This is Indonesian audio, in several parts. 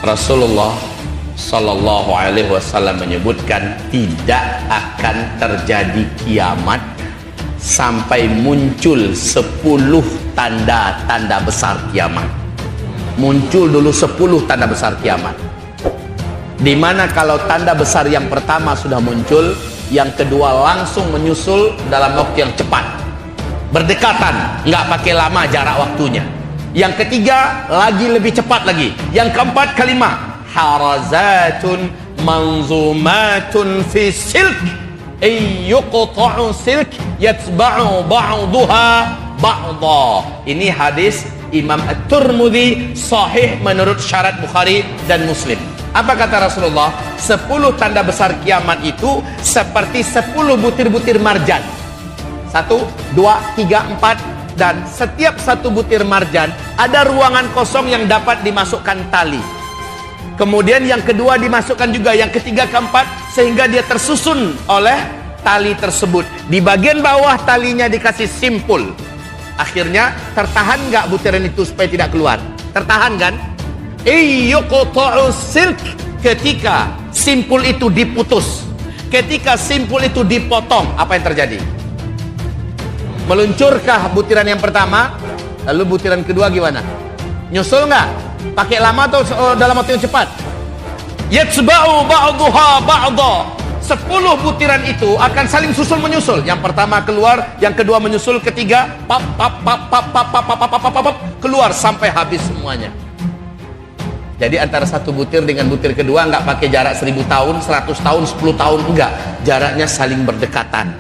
Rasulullah Sallallahu Alaihi Wasallam menyebutkan tidak akan terjadi kiamat sampai muncul 10 tanda-tanda besar kiamat. Muncul dulu 10 tanda besar kiamat, dimana kalau tanda besar yang pertama sudah muncul, yang kedua langsung menyusul dalam waktu yang cepat, berdekatan, nggak pakai lama jarak waktunya. Yang ketiga lagi lebih cepat lagi. Yang keempat kalimat harazatun manzumatun fi silk ayyuqta'u silk yatba'u ba'daha ba'dha. Ini hadis Imam At-Tirmidzi sahih menurut syarat Bukhari dan Muslim. Apa kata Rasulullah? 10 tanda besar kiamat itu seperti 10 butir-butir marjan. 1, 2, 3, 4. Dan setiap satu butir marjan ada ruangan kosong yang dapat dimasukkan tali. Kemudian yang kedua dimasukkan juga, yang ketiga, keempat, sehingga dia tersusun oleh tali tersebut. Di bagian bawah talinya dikasih simpul. Akhirnya tertahan nggak butiran itu supaya tidak keluar? Tertahan kan? Iyuqta'u silk, ketika simpul itu diputus, ketika simpul itu dipotong, apa yang terjadi? Meluncurkah butiran yang pertama? Lalu butiran kedua gimana? Nyusul nggak? Pakai lama atau dalam waktu yang cepat? Yatsba'u ba'daha ba'dha. 10 butiran itu akan saling susul menyusul. Yang pertama keluar, yang kedua menyusul, ketiga pap pap pap pap pap pap pap pap pap, keluar sampai habis semuanya. Jadi antara satu butir dengan butir kedua nggak pakai jarak 1000 tahun, 100 tahun, 10 tahun, enggak. Jaraknya saling berdekatan.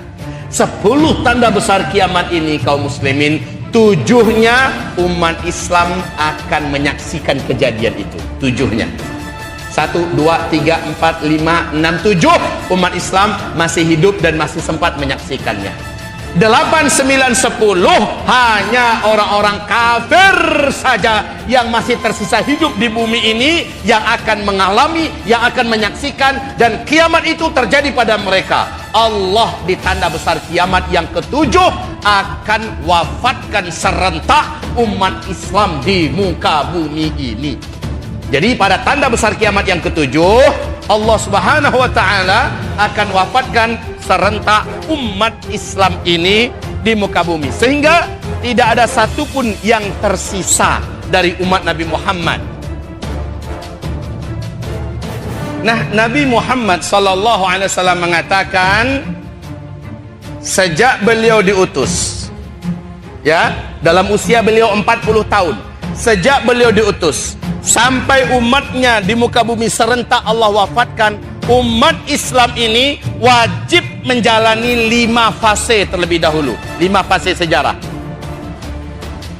10 tanda besar kiamat ini kaum muslimin, 7-nya umat Islam akan menyaksikan kejadian itu. 7-nya. 1, 2, 3, 4, 5, 6, 7 umat Islam masih hidup dan masih sempat menyaksikannya. 8, 9, 10 hanya orang-orang kafir saja yang masih tersisa hidup di bumi ini yang akan mengalami, yang akan menyaksikan, dan kiamat itu terjadi pada mereka. Allah di tanda besar kiamat yang ke-7 akan wafatkan serentak umat Islam di muka bumi ini. Jadi pada tanda besar kiamat yang ke-7, Allah Subhanahu wa taala akan wafatkan serentak umat Islam ini di muka bumi, sehingga tidak ada satupun yang tersisa dari umat Nabi Muhammad. Nah, Nabi Muhammad sallallahu alaihi wasallam mengatakan sejak beliau diutus, ya, dalam usia beliau 40 tahun, sejak beliau diutus sampai umatnya di muka bumi serentak Allah wafatkan, umat Islam ini wajib menjalani 5 fase terlebih dahulu. 5 fase sejarah.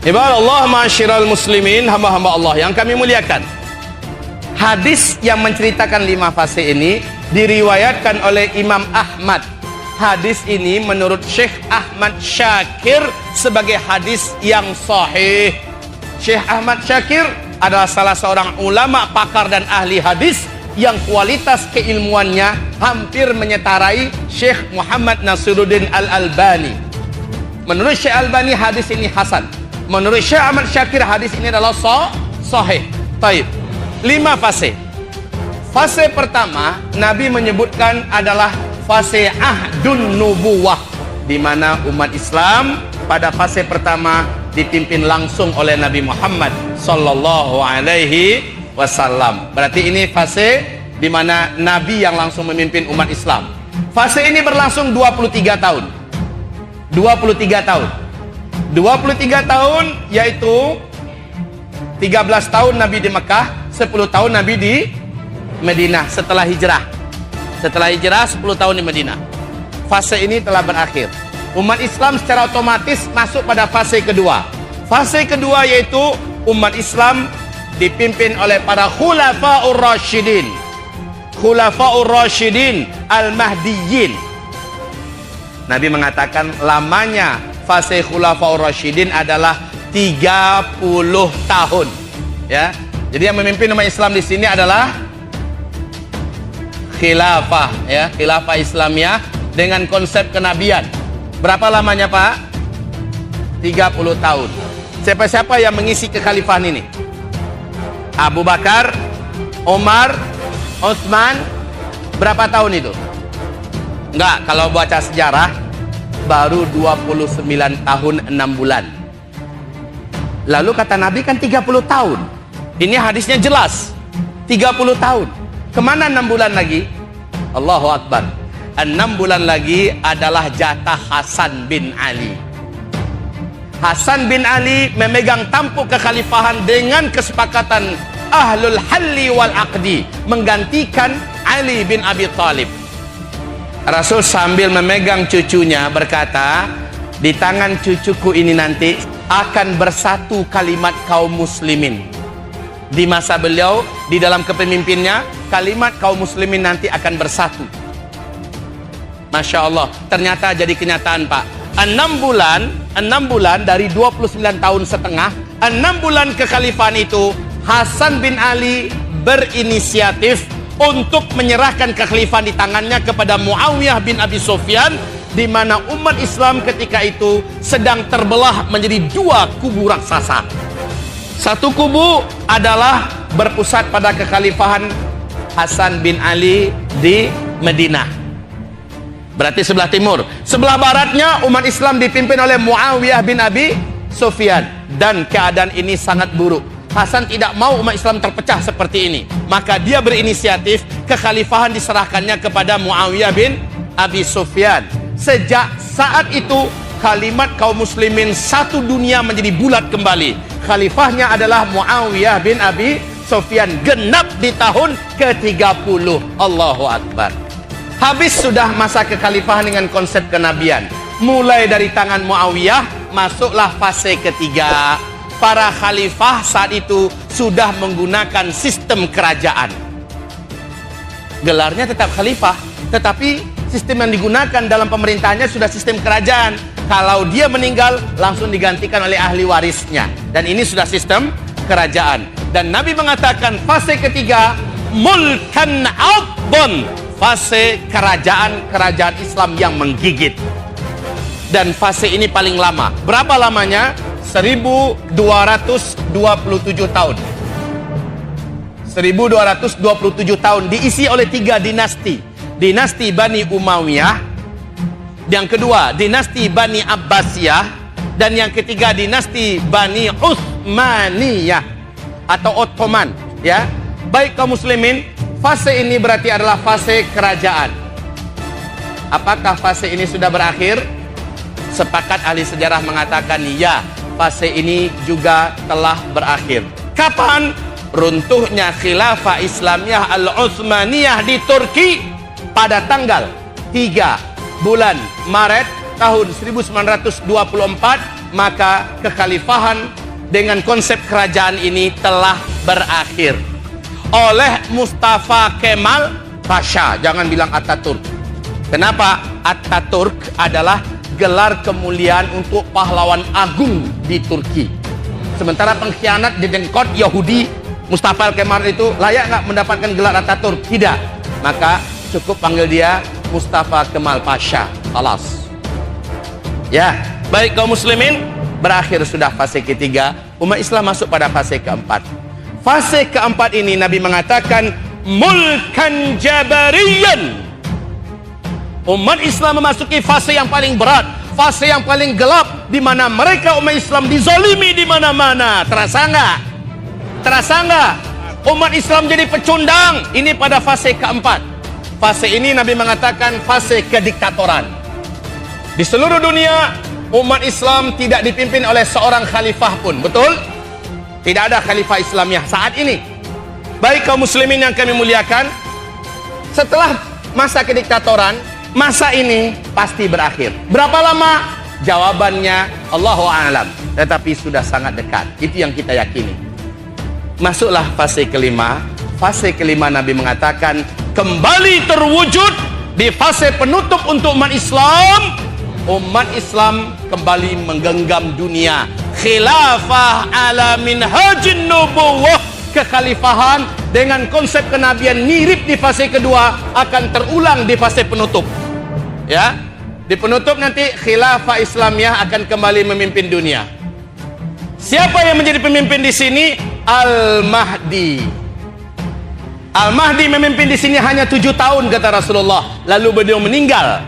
Ibarat Allah, ma'asyiral muslimin, hamba-hamba Allah yang kami muliakan. Hadis yang menceritakan 5 fase ini diriwayatkan oleh Imam Ahmad. Hadis ini menurut Syekh Ahmad Syakir sebagai hadis yang sahih. Syekh Ahmad Syakir adalah salah seorang ulama, pakar dan ahli hadis yang kualitas keilmuannya hampir menyetarai Syekh Muhammad Nasiruddin Al-Albani. Menurut Syekh Albani hadis ini hasan. Menurut Syekh Ahmad Syakir hadis ini adalah sahih. Taib. 5 fase. Fase pertama Nabi menyebutkan adalah fase ahdun nubuwah, di mana umat Islam pada fase pertama dipimpin langsung oleh Nabi Muhammad sallallahu alaihi wasallam. Berarti ini fase di mana Nabi yang langsung memimpin umat Islam. Fase ini berlangsung 23 tahun. 23 tahun. 23 tahun yaitu 13 tahun Nabi di Mekah, 10 tahun Nabi di Madinah setelah hijrah. Setelah hijrah 10 tahun di Madinah. Fase ini telah berakhir. Umat Islam secara otomatis masuk pada fase kedua. Fase kedua yaitu umat Islam dipimpin oleh para khulafaur rasyidin. Khulafaur rasyidin al-mahdiyyin. Nabi mengatakan lamanya fase khulafaur rasyidin adalah 30 tahun. Ya. Jadi yang memimpin umat Islam di sini adalah khilafah, ya, khilafah Islamiyah dengan konsep kenabian. Berapa lamanya, Pak? 30 tahun. Siapa-siapa yang mengisi kekhalifahan ini? Abu Bakar, Umar, Utsman, berapa tahun itu? Enggak, kalau baca sejarah baru 29 tahun 6 bulan. Lalu kata Nabi kan 30 tahun. Ini hadisnya jelas, 30 tahun. Kemana 6 bulan lagi? Allahu Akbar. 6 bulan lagi adalah jatah Hasan bin Ali. Hasan bin Ali memegang tampuk kekhalifahan dengan kesepakatan Ahlul Halli wal Aqdi, menggantikan Ali bin Abi Thalib. Rasul sambil memegang cucunya berkata, di tangan cucuku ini nanti akan bersatu kalimat kaum muslimin. Di masa beliau, di dalam kepemimpinnya, kalimat kaum muslimin nanti akan bersatu. Masya Allah, ternyata jadi kenyataan, Pak. 6 bulan dari 29 tahun setengah, 6 bulan kekhalifahan itu, Hasan bin Ali berinisiatif untuk menyerahkan kekhalifahan di tangannya kepada Muawiyah bin Abi Sufyan, di mana umat Islam ketika itu sedang terbelah menjadi 2 kubu raksasa. Satu kubu adalah berpusat pada kekhalifahan Hasan bin Ali di Madinah, berarti sebelah timur. Sebelah baratnya umat Islam dipimpin oleh Muawiyah bin Abi Sufyan, dan keadaan ini sangat buruk. Hasan tidak mau umat Islam terpecah seperti ini, maka dia berinisiatif kekhalifahan diserahkannya kepada Muawiyah bin Abi Sufyan. Sejak saat itu kalimat kaum muslimin satu dunia menjadi bulat kembali. Khalifahnya adalah Muawiyah bin Abi Sufyan, genap di tahun ke-30. Allahu Akbar. Habis sudah masa kekhalifahan dengan konsep kenabian. Mulai dari tangan Muawiyah, masuklah fase ketiga. Para khalifah saat itu sudah menggunakan sistem kerajaan. Gelarnya tetap khalifah, tetapi sistem yang digunakan dalam pemerintahannya sudah sistem kerajaan. Kalau dia meninggal, langsung digantikan oleh ahli warisnya. Dan ini sudah sistem kerajaan. Dan Nabi mengatakan fase ketiga, mulkan abdon, fase kerajaan Islam yang menggigit. Dan fase ini paling lama. Berapa lamanya? 1227 tahun. 1227 tahun diisi oleh 3 dinasti. Dinasti Bani Umayyah, yang kedua dinasti Bani Abbasiyah, dan yang ketiga dinasti Bani Utsmaniyah atau Ottoman, ya. Baik kaum muslimin, fase ini berarti adalah fase kerajaan. Apakah fase ini sudah berakhir? Sepakat ahli sejarah mengatakan ya, fase ini juga telah berakhir. Kapan? Runtuhnya khilafah Islamiyah Al-Utsmaniyah di Turki pada tanggal 3 bulan Maret tahun 1924, maka kekhalifahan dengan konsep kerajaan ini telah berakhir oleh Mustafa Kemal Pasha. Jangan bilang Ataturk. Kenapa? Ataturk adalah gelar kemuliaan untuk pahlawan agung di Turki. Sementara pengkhianat di dengkot Yahudi, Mustafa Kemal itu layak nggak mendapatkan gelar Ataturk? Tidak. Maka cukup panggil dia Mustafa Kemal Pasha. Alas. Ya, baik kaum muslimin, berakhir sudah fase ketiga. Umat Islam masuk pada fase keempat. Fase keempat ini Nabi mengatakan mulkan jabariyan. Umat Islam memasuki fase yang paling berat, fase yang paling gelap, di mana mereka umat Islam dizalimi di mana-mana. Terasa nggak? Terasa nggak? Umat Islam jadi pecundang. Ini pada fase keempat. Fase ini Nabi mengatakan fase kediktatoran. Di seluruh dunia umat Islam tidak dipimpin oleh seorang khalifah pun. Betul? Tidak ada khalifah Islamiyah saat ini. Baik kaum muslimin yang kami muliakan, setelah masa kediktatoran, masa ini pasti berakhir. Berapa lama? Jawabannya Allahu a'lam, tetapi sudah sangat dekat. Itu yang kita yakini. Masuklah fase kelima. Fase kelima Nabi mengatakan kembali terwujud di fase penutup untuk umat Islam. Umat Islam kembali menggenggam dunia. Khilafah ala minhajin nubuwah, kekhalifahan dengan konsep kenabian mirip di fase kedua akan terulang di fase penutup. Ya, di penutup nanti khilafah Islamiyah akan kembali memimpin dunia. Siapa yang menjadi pemimpin di sini? Al-Mahdi. Al-Mahdi memimpin di sini hanya 7 tahun kata Rasulullah, lalu beliau meninggal.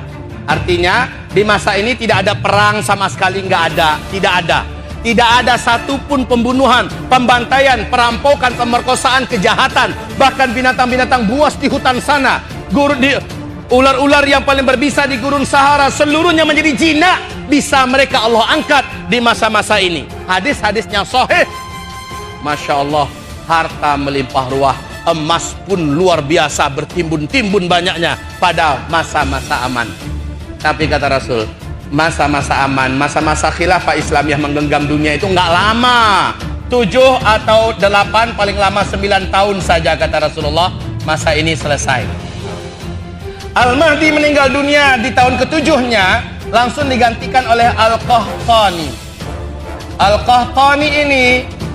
Artinya di masa ini tidak ada perang sama sekali, tidak ada satupun pembunuhan, pembantaian, perampokan, pemerkosaan, kejahatan, bahkan binatang-binatang buas di hutan sana, ular-ular yang paling berbisa di gurun Sahara, seluruhnya menjadi jinak. Bisa mereka Allah angkat di masa-masa ini. Hadis-hadisnya sahih. Masya Allah, harta melimpah ruah, emas pun luar biasa, bertimbun-timbun banyaknya pada masa-masa aman. Tapi kata Rasul, masa-masa aman, masa-masa khilafah Islamiyah menggenggam dunia itu enggak lama. 7 atau 8, paling lama 9 tahun saja kata Rasulullah, masa ini selesai. Al-Mahdi meninggal dunia di tahun ke-7-nya, langsung digantikan oleh Al-Qahtani. Al-Qahtani ini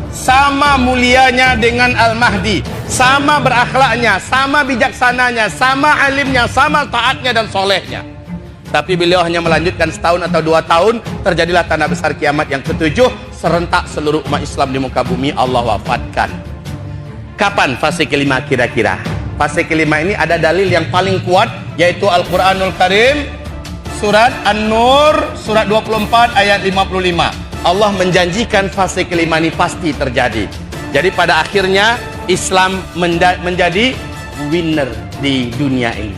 sama mulianya dengan Al-Mahdi, sama berakhlaknya, sama bijaksananya, sama alimnya, sama taatnya dan solehnya. Tapi beliau hanya melanjutkan setahun atau 2 tahun, terjadilah tanda besar kiamat yang ke-7, serentak seluruh umat Islam di muka bumi Allah wafatkan. Kapan fase kelima kira-kira? Fase kelima ini ada dalil yang paling kuat, yaitu Al-Quranul Karim, surat An-Nur, surat 24 ayat 55. Allah menjanjikan fase kelima ini pasti terjadi. Jadi pada akhirnya Islam menjadi winner di dunia ini.